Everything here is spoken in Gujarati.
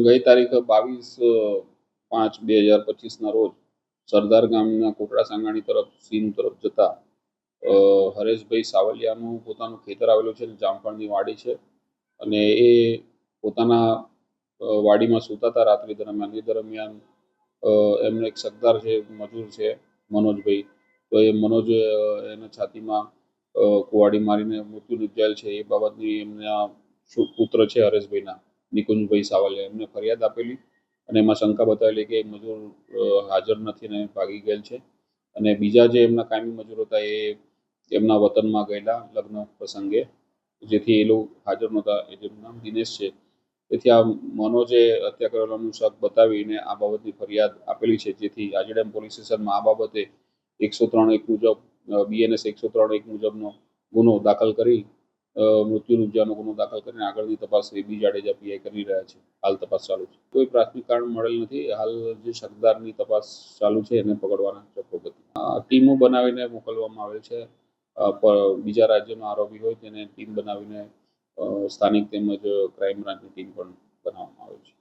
ગઈ તારીખ 22/5/2025 રોજ સરદાર ગામના કોટડા સાંગાણી તરફ સીમ તરફ જતા હરેશભાઈ સાવલિયાનું પોતાનું ખેતર આવેલું છે, જામફળની વાડી છે અને એ પોતાના વાડીમાં સૂતા હતા રાત્રિ દરમિયાન. એ દરમિયાન એમને એક સરદાર છે, મજૂર છે મનોજભાઈ, તો એ મનોજ એના છાતીમાં કુવાડી મારીને મૃત્યુ નિપજાયેલ છે. એ બાબતની એમના પુત્ર છે હરેશભાઈના, નિકુંજભાઈ સાવલિયા, એમને ફરિયાદ આપેલી અને એમાં શંકા બતાવેલી કે મજૂર હાજર નથી અને ભાગી ગયેલ છે. અને બીજા જે એમના કાયમી મજૂર હતા એ એમના વતનમાં ગયેલા લગ્ન પ્રસંગે, જેથી એ લોકો હાજર નહોતા. એ જેમનું નામ દિનેશ છે. તેથી આ મનોજે હત્યા કરેલાનું શક બતાવીને આ બાબતની ફરિયાદ આપેલી છે, જેથી આજીડેમ પોલીસ સ્ટેશનમાં આ બાબતે 103(1) મુજબ BNS 103(1) મુજબનો ગુનો દાખલ કરી મૃત્યુ નિપજાવવાનો ગુનો દાખલ કરીને આગળની તપાસ બી જાડેજા PI કરી રહ્યા છે. હાલ તપાસ ચાલુ છે. કોઈ પ્રાથમિક કારણ મળેલ નથી. હાલ જે શકદારની તપાસ ચાલુ છે એને પકડવાના છે પ્રગતિ. ટીમો બનાવીને મોકલવામાં આવેલ છે. બીજા રાજ્યનો આરોપી હોય તેને ટીમ બનાવીને સ્થાનિક તેમજ ક્રાઇમ બ્રાન્ચની ટીમ પણ બનાવવામાં આવે છે.